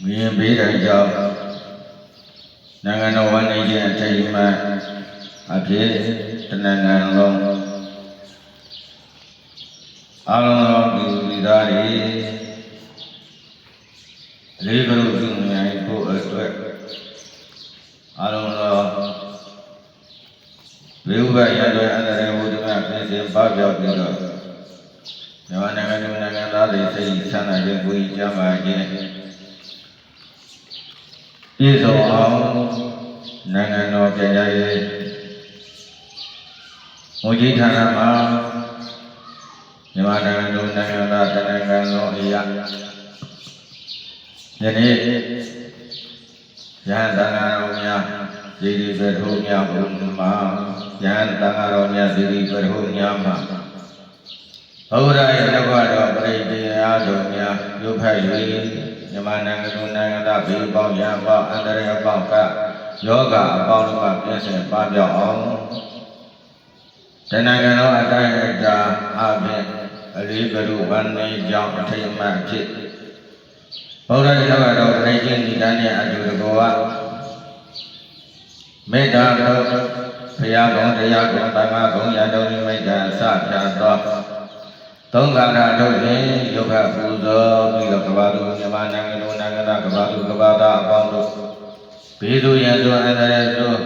Miền Bí Đại Châu Nàng Nô Văn Ý Diện Thầy Mà Ở phía Tân Nàng Long Along Long Đi Ra Đi Lý Cơ Lục Dung Nhạy Phụ Ở Tuệ Along Long Lưu Vậy Nhà Tuệ Anh Đại Vô Tương Ngạc Nên Xem Pháp Giáo Đi Rồi Nếu anh em chúng ta đã để xây sang lại trên quy cho mà kia đi số ông nàng nó chạy chạy một chiếc thang làm áo nhưng mà nàng đã nàng nó ý ạ vậy đi dàn tăng ông nha gì đi về thu nhà cũng mà dàn tăng ông nha gì đi về thu nhà mà Âu Đại nó qua đó đây thì áo đồ nhà vô phải gì nhưng mà nàng đã bị bao nhà bao anh đây bao cả yoga bao lúc mà kia sẽ bao giờ ông thế này cái nó ở đây là à về lý cái đủ văn này giàu thấy mà chị Âu Đại nó qua đó đây chuyện gì đây anh chịu được không ạ mấy đứa đó thầy con ta mà cũng nhà đâu nhưng mấy đứa sát cha to Tông Gà Ra Đâu Thế Yoga Phu Dơ Kỳ Lộc Bà Du Nhà Ba Nàng Đô Nàng Đà Bà Du Bà Đà Bang Du Bí Du Nhà Du Anh Đà Du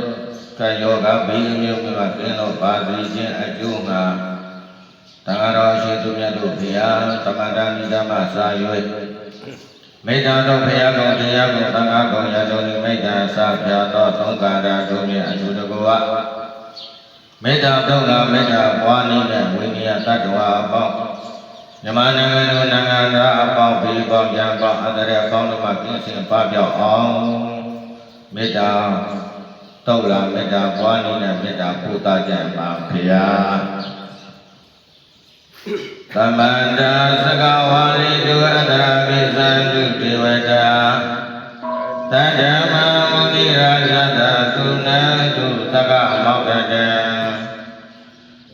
Cái Yoga Bí Miêu Kỳ Bà Kỳ Lộc Bà Du Chiến Ách Du Ngà Tăng Rao Sĩ Tu Nhà Du Phia Tăng Đà Ni Đà Mà Sa Yoi Mấy Đà Đâu Phia Công Thế Ya Công Tăng Á Công Ya Du Ni Mấy Đà Sa Phia To Tông Gà Ra Du Nhà Anh Du Đô Cô Vạ Mấy Đà Đâu Là Mấy Đà Quá Ni Nè Quy Ni Ya Tát Hoa Bang Nhama Nàng Ra Bao Bí Bao Giang Bao Anh Đà Bao Lúc Mà Kinh Sinh Pháp Giáo Ông Mấy Đà Đâu Là Mấy Đà Quá Ni Nè Mấy Đà Phu Ta Giang Bao Phia Tamanda Sakawali Tu Adara Visan Tu Tivada Tajama Muni Rajata Tuna Tu Taka Maukada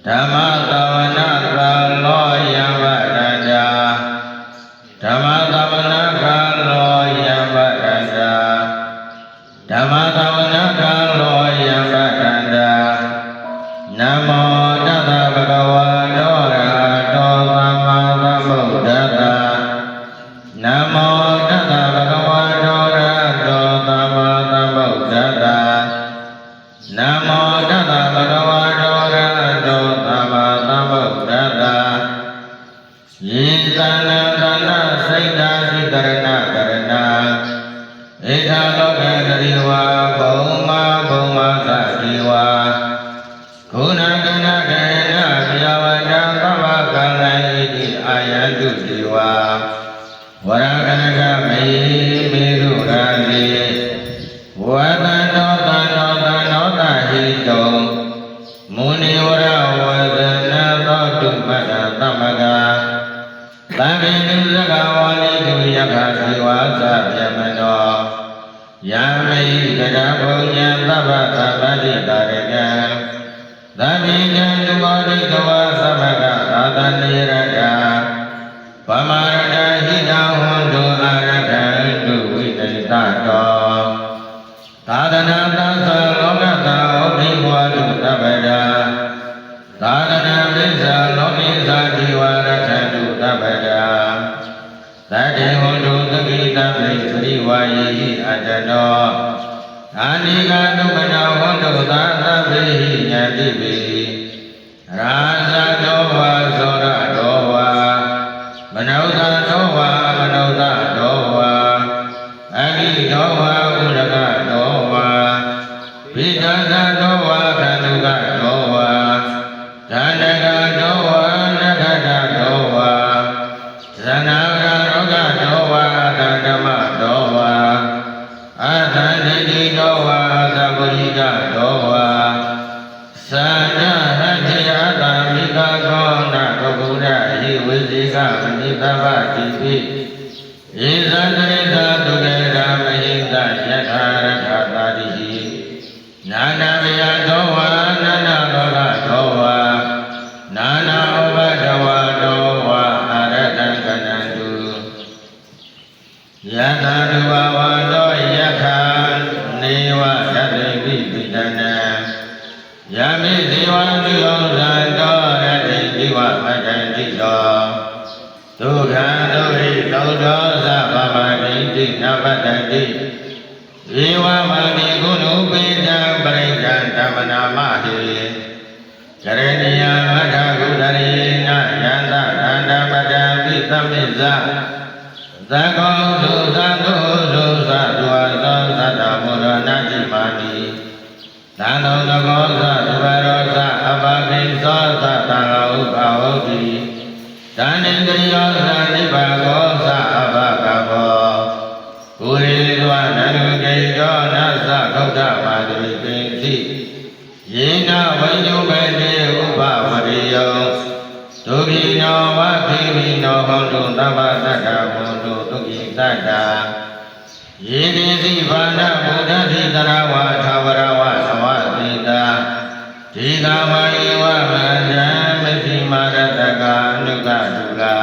Dhamma Tavana Kalo Yavadada Dhamma Tavana Kalo Yavadada Dhamma Tavana Kalo Yavadada Namo Tata Bhagavato Arahato Samma Sambuddhassa Namo Tata Bhagavato Arahato Samma Sambuddhassa Namo Tata Bhagavato Arahato Samma Sambuddhassa Yintana Tana Saita Sitarana Karana Eka Loka Kariwa Bhuma Sajiwa Kuna Kana Kana Vyavada Tava Kana Iti Ayantu Jiva Varakanaka Mai Miru Rali Vadanota Hito Muni Vara Vadana Thotu Pada Tamaga Taminu Sakawali Tu Yaka Siva Satyamano Yamai Kadapunya Tava Sabadi Tarika Dhamika Nubari Kawa Samaka Tatani Raja Pamarada Hita Hundu Arada Tu Vitayitato Tadana Tasa Lokata Obi Wadu Tabada Tadana Visa Loki Sadiwa Rakadu Tabada Tadi Hundu Takita Vistri Vayi Ajano Anika Tukana Hundu Tata Vihi Nyativi Rasa Dowa Sora Dowa Manauta Dowa Agi Dowa Udaka Dowa Pitasa Dowa Kanuka Dowa Tandaka Dowa Nakata Dowa Sanaka Roka Dowa Tandama Dowa Atandiki Dowa Sabulika Dowa Sana Hati Atamika Kona Kokuda Hiwizika Manitava Tipi Isandrita Tukera Mahita Yatara Tatadihi Nana Vya Dowa Nana Loka Dowa Nana Obadawa Dowa Aratan Kanandu Yataduwa ဒုက္ခဒုဟိသောတောသဗ္ဗမတိတိနဗတ္တိဧဝမတိကုဏုပိတံပရိဒံဓမ္မနာမဟိကရဏီယမထကုဒရေနယန္တသန္တပတံပိသမိဇ္ဇသံဃောသုသံဃောသုသသုဝသောသတ္တမောရဏတိမာနိသံဃောသကောသသုဘရောသအပပိသောသတံဃောဥပဟောတိတန္တိကရိယောသနိဗ္ဗာကောသအဘကဘောကုရိသဝနန္ဒကေတောနသဂௌတမာတိပိတိယေနဝိညုမေတိဥပဝရိယောဒုခိနောဝခိမိနောဟောတုသဗ္ဗတတ္တဘုံတုဒုခိတတ္တယေတိသိဘာနာဘုဒ္ဓတိတရဝသာဝရဝသဝတိတာဒီကမယေဝမန္တံမသိမာရတကအနုကတုလာ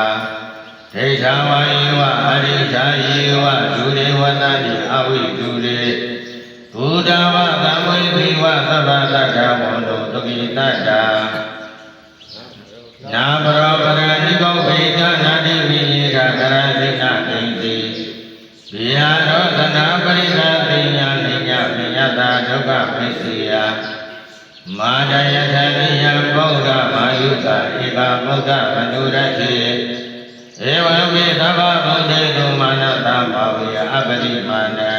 ဒိဋ္ဌဝယေဝအရိဋ္ဌယေဝဒုရေဝတတိအဝိဒုရေဘုဒ္ဓဝသံဝေသီဝသဗ္ဗတတ္တဘုံတုဒုခိတတ္တနာပရောပရဏိကောခေတနာတိဝိယေကကရသိနာတိတိဘိဟာရောသနာပရိသတိညာနိညာပိယတာဒုက္ခပိစီယမာဒယထနိယဗုဒ္ဓမာယုတာဧကဗုဒ္ဓမနုရတိဧဝံဝိသဗ္ဗဗုဒ္ဓေတုမာနတံဘာဝေအပရိမာဏံ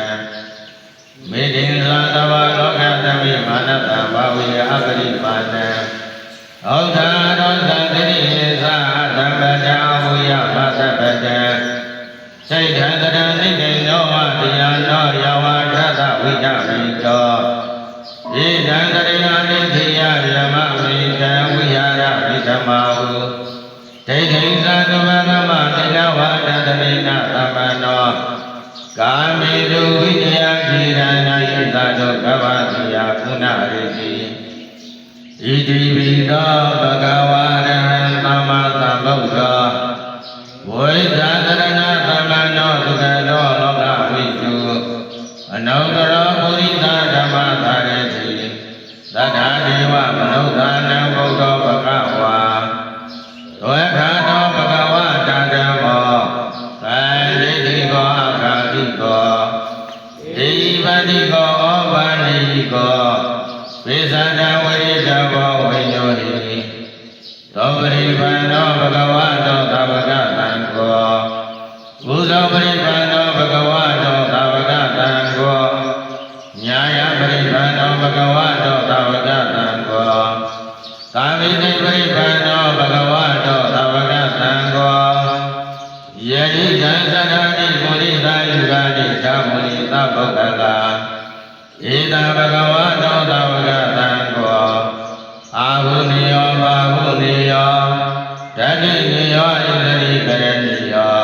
မေတ္တိသသဗ္ဗလောကသမိမာနတံဘာဝေအပရိမာဏံဩဒာရောသံတိယေသသမ္ပတံဝိယမသဗ္ဗတံစိတ်ထံတရဏိကေနောဝတရားနောယဝထသဝိဒမိတောဣဒံတရိယာနိသိယယမမိတံဝိဟာရမိဓမ္မာဟုဒိဋ္ဌိသသုဘဂမတိလဝတတရိဏသမ္ပနောကာမေတုဝိတယခိရဏယိသတောကဗ္ဗတိယကုဏရိတိဣတိပိသောဘဂဝါရဟံသမ္မာသမ္ဗုဒ္ဓောဝိသသရဏသမ္မနောသုခတောလောကဝိတုအနုတ္တရောပုရိသဓမ္မသာရတိသတ္ထာဒေဝမနုဿာနံဘုဒ္ဓောဘဂဝါဒွေခာတောဘဂဝါတံဓမ္မောသံဒိဋ္ဌိကောအခါတိကောဣပတိကောဩဘာနိကောဝိသန္တဝိရိတဘောဝိညောဟိသောပရိပန္နောဘဂဝါတောသဗ္ဗကတံကောဘုဇောပရိပန္နောဘဂဝါတောသဗ္ဗကတံကောညာယပရိပန္နောဘဂဝါတောသဗ္ဗကတံကောသာမိတိပရိပန္နောဘဂဝါတောသဗ္ဗကတံကောယတိတံသရဏိမုရိသယုဂာတိသမုရိသဗုဒ္ဓလာဧတံဘဂဝါတောသဗ္ဗကတံကောအာဟုနိယောဘာဟုနိယောဓတ္တိနိယောဣန္ဒြိကရဏိယော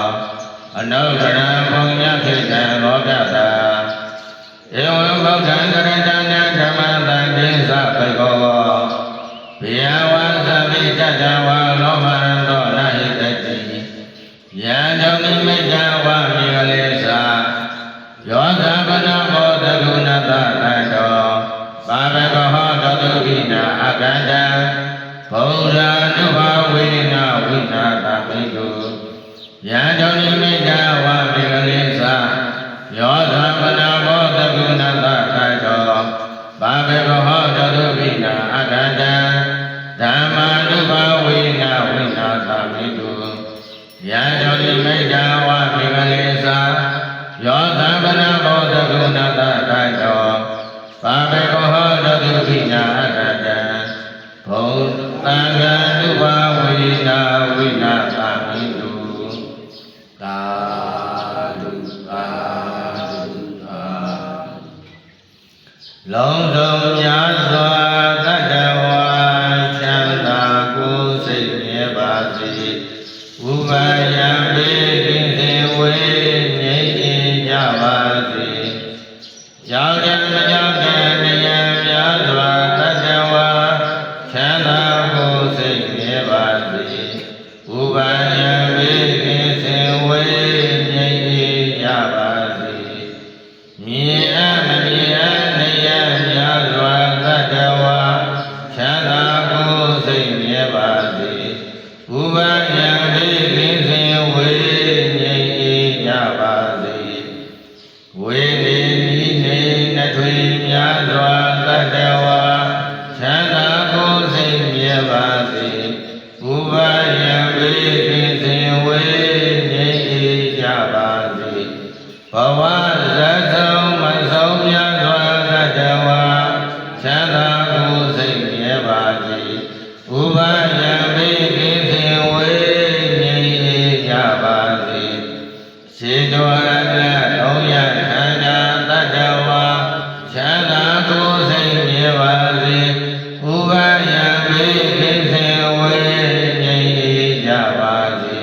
အနုတ္တရံဘုံညခိတံလောကတာဧဝံဗုဒ္ဓံကရတနံဓမ္မတံကိသဘဂဝောဘိယဝံသမိတတဝါလောမရတောနဟိတတိယံဒုနိမိတဝါမိကလေသာယောသဗနမောတကုဏတတံတောပါဘဂဟောတတုခိနာအကန္တံဘုရားနုဘာဝေနဝိနာတပိတုယံဒုနိမိတဝါမိကလေသာယောသဗနမောတကုဏတတံတောပါဘဂဟောတတုခိနာအကန္တံဓမ္မာနုဘာဝေနဝိနာတပိတုယံဒုနိမိတဝါမိကလေသာယောသဗနမောတကုဏတတံတောပါဘေကောဟောတတုခိနာအကတံဘုံသံဃာနုဘာဝေနာဝိနာသာမိတုသာဓုသာဓုသာလုံးစုံများစွာတတ္တဝါချမ်းသာကိုယ်စိတ်မြဲပါစေဥပါယံဘေကိသေဝေငြိမ်းကြပါစေရောက်တယ်မရောက်တယ်တရားများစွာတတ္တဝါချမ်းသာကိုယ်စိတ်မြဲပါစေဥပါယံဘေကိသေဝေငြိမ်းကြပါစေမြင်အမမြင်အနေရများစွာတတ္တဝါချမ်းသာကိုယ်စိတ်မြဲပါစေဥပါယံဘေကိသေဝ စေတောအလသုံးရခန္ဓာတတ္တဝါချမ်းသာကိုယ်စိတ်မြဲပါစေဥပါယံပိကိစေဝေငြိမ်းကြပါစေ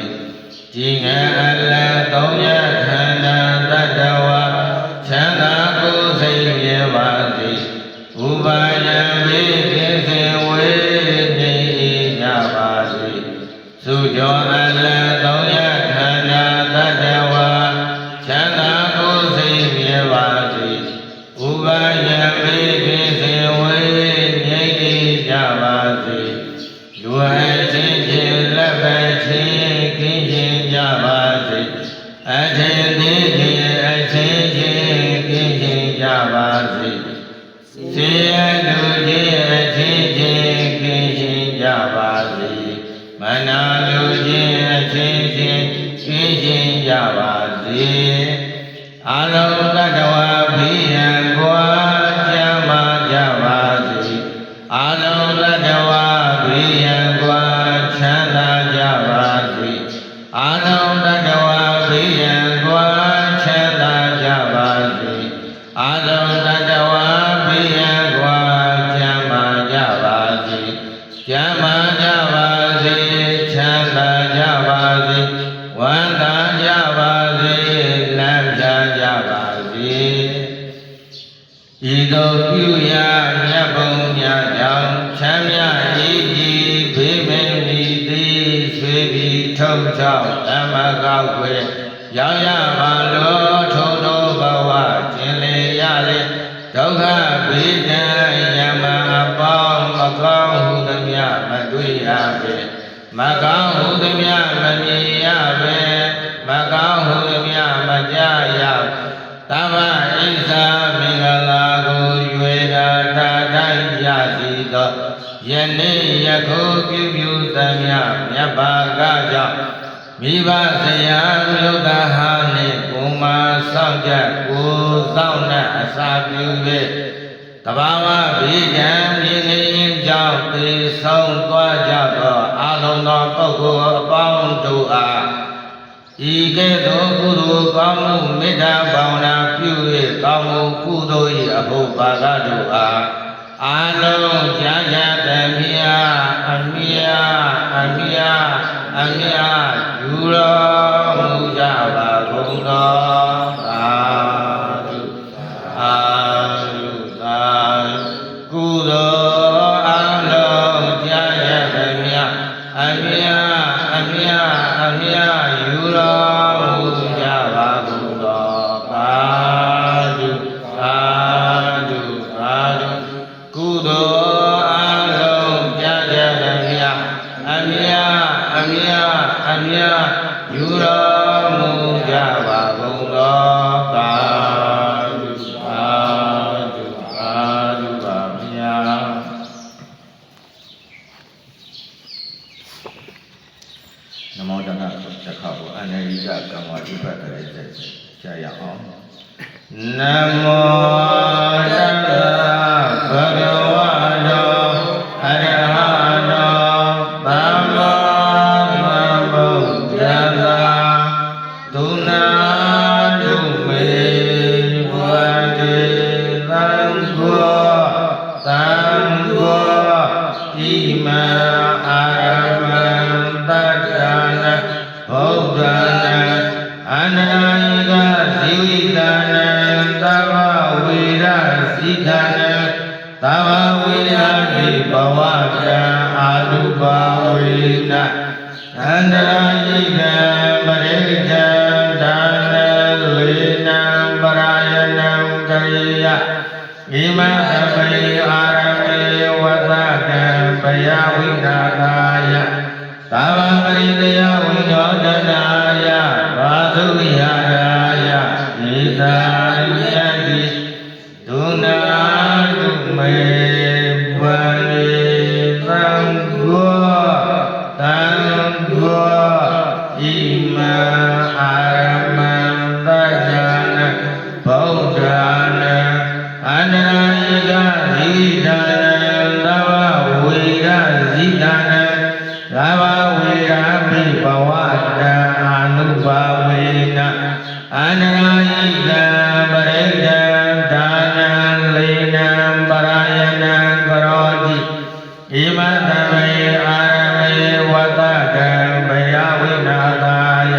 ဒီငယ်အလသုံးရခန္ဓာတတ္တဝါချမ်းသာကိုယ်စိတ်မြဲပါစေဥပါယံပိကိစေဝေငြိမ်းကြပါစေသုကြောအလသုံးရခန္ဓာတတ္တဝါချမ်းသာကိုယ်စိတ်မြဲပါစေဥပါယံပိကိစေဝေငြိမ်းကြပါစေလူအချင်းချင်းလက်ပဲချင်းကင်းချင်းကြပါစေအထင်သေးခြင်းအချင်းချင်းကင်းချင်းကြပါစေစေရလူချင်းအချင်းချင်းကင်းချင်းကြပါစေမနာလူချင်းအချင်းချင်းကင်းချင်းကြပါစေအလုံးတတဝါဘိယံကွာကြမှာကြပါစေအလုံးတတဝါဘိယံကွာချမ်းသာကြပါစေအလုံးတတဝါဘိယံကွာချမ်းသာကြပါစေအလုံးတတဝါဘိယံကွာကြမှာကြပါစေကြမှာကြပါစေချမ်းသာကြပါစေဝမ်းသာကြပါစေလမ်းပြကြပါစေဤသို့ပြုရာမြတ်ဘုံများကြောင့်ချမ်းမြဤကြီးဘေးမင်းဤသည်ဆွေပြီးထုံချောက်ဓမ္မကောက်ွယ်ရောက်ရပါလို့ထုံတော်ဘဝကျင်လေရလေဒုက္ခဘေးဒဏ်ယမအပေါင်းမကောင်းဟုသမျှမတွေ့ရပေမကောင်းဟုသမျှမမြင်ရပေမကောင်းဟုသမျှမကြားရသဗ္ဗဣစ္ဆာမင်္ဂလာကိုရွေတာတာတိုင်းရစီသောယနေ့ယခုပြုပြုသမျှမြတ်ဘာကကြောင့်မိဘဆရာမြို့သားဟာနှင့်ကိုမာဆောင်ကြကိုသောက်နှံအစာပြု၍တဘာဝဘိဒံမြင်နေရင်ကြောင့်သေဆုံးသွားကြသောအာလုံးသောပုဂ္ဂိုလ်အပေါင်းတို့အားဤကဲ့သို့ကုသိုလ်ကောင်းမှုမေတ္တာဘာဝနာပြု၍ကောင်းမှုကုသိုလ်၏အဖို့ပါကတို့အားအာလုံးကြာကြာတမြာအမြာအမြာအမြာယူတော်မူကြပါကုန်သောသာဓုအာဓုသာကုသိုလ်အာလုံးကြာကြာတမြာအမြာအမြာအမြာယူတော်မူကြပါကုန်သောသာဓုသာဓုသာဓုကုသိုလ်အာလုံးကြာကြာတမြာအမြာအမြာအမြာယူတော်မူကြပါကုန်သောသာဓုသာဓုသာဓုပါဗျာနမောတနာတစ်ခါကိုအနန္တိကကံဝတိပတ်တဲ့ကြာရအောင်နမောတနာဘဂဝတောအရဟတောသမ္မာသမ္ဗုဒ္ဓံသုနာတုမေဝတိသံဃောသံဃောဣမံအာရမံတတ္တနာဗုဒ္ဓနာအနန္တဇီဝိတနာသဗ္ဗဝေရစိခာနသဗ္ဗဝေရတိဘဝကံအာတုဘဝေနအန္တရာယိကံပရိဒံဒါနလေနံပရာယနံကရိယဣမံသဗ္ဗေအာရမေဝသကံပယဝိနာကာယသဗ္ဗပရိတယဝိနောဒနာယဘာသုဝိဟာရာယဣသာယတိဒုနာတုမေဝတိသံဃောသံဃောဣမံအာရမံတတ္တနာဗုဒ္ဓနာအနန္တဇိဒာနသဗ္ဗဝေရဇိဒာနသဗ္ဗဝေရပိဘဝတံအာနုဘဝေန န္တရာယိကံပရိဒံဒါနံလေနံပရာယနံကရောတိဣမသမေအာရမေဝတကံဘယဝိနာသာယ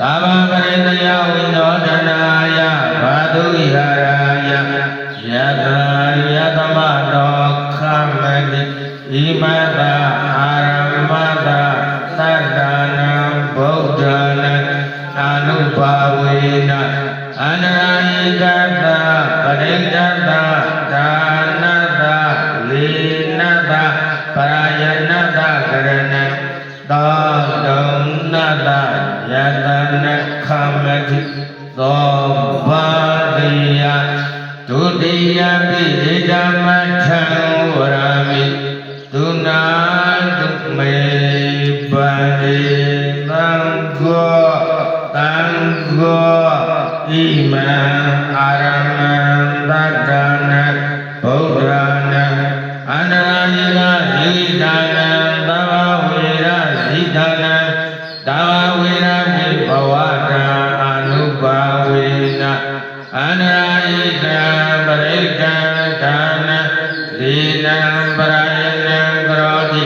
သဗ္ဗပရိတယဝိနောဒနာယဘာတုဟိဟာရယယတယတမတောခမတိဣမတအာရမတသတ္တနာဗုဒ္ဓနာအာနုဘာဝေနအန္တရာယိကတပရိဒတဒါနတလေနတပရာယနတကရဏသောတုံနတယတနခမတိသောဘာတိယဒုတိယပိဣဒမထံဝရမိဒုနာတုမေပရိသံဃောသံဃောဣမံအာရမံသတ္တနာဗုဒ္ဓနာအန္တရာယိကဇိဒါနံသဗ္ဗဝေရဇိဒါနံသဗ္ဗဝေရမိဘဝတံအာနုဘာဝေနအန္တရာယိကံပရိဒံဒါနံလေနံပရာယနံကရောတိ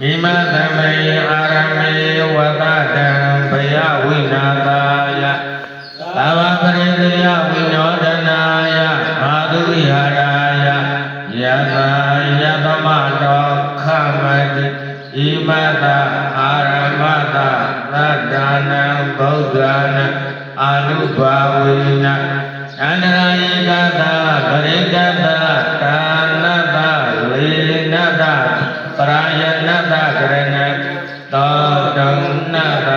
ဣမသမေအာရမေဝတတံဘယဝိနာသာယသဗ္ဗပရိတယဝိနောဒနာယဘာတုဟိဟာရယယတယတမတောခမတိဣမတအာရမတသတ္တနာဗုဒ္ဓနာအာနုဘာဝေနအန္တရာယိကတပရိဒတဒါနတလေနတပရာယနတကရဏသောတုံနတ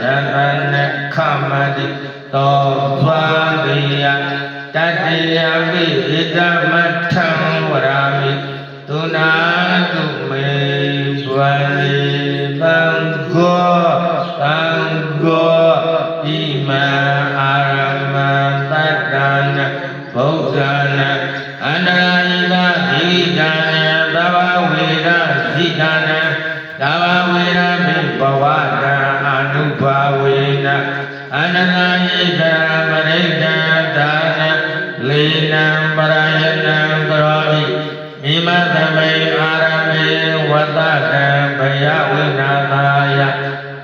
ယတနခမတိသောဘာတိယတတိယပိဣဒမထံဝရမိဒုနာတုမေဘဝေသံဃောသံဃောဣမံအာရမံသတ္တနာဗုဒ္ဓနာအန္တရာယိကဇိဒါနံသဗ္ဗဝေရဇိဒါနံသဗ္ဗဝေရမိဘဝတံအာနုဘာဝေနအန္တရာယိကံပရိဒံဒါနံလေနံပရာယနံကရောတိဣမသမေအာရမေဝတတံဘယဝိနာသာယ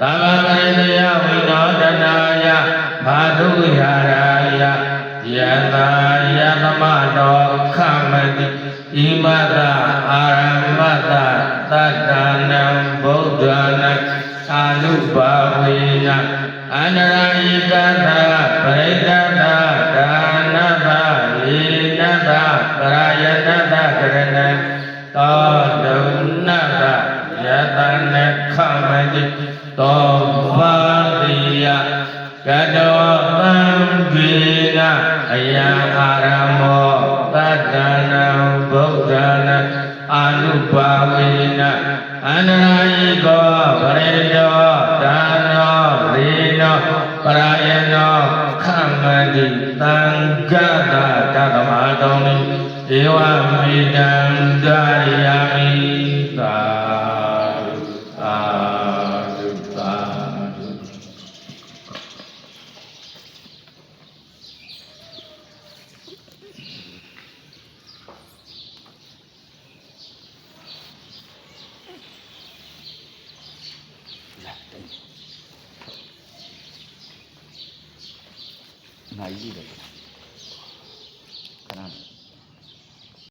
သဗ္ဗပရိတယဝိနောဒနာယဘာတုဟိဟာရယယတယတမတောခမတိဣမတအာရမတသတ္တနာဗုဒ္ဓနာအာနုဘာဝေနအန္တရာယိကတပရိဒတဒါနတလေနတပရာယနတကရဏသောတုံနတယတနခမတိသောဘာတိယကတောသံဃေနအယံအာရမောသတ္တနာဗုဒ္ဓနာအာနုဘာဝေနအန္တရာယိကောပရိတောဒါနောလေနောပရာယနောခမတိသံဃတတသမတောနိဧဝမေတံဒါယမိသာသာသာ 哪一个？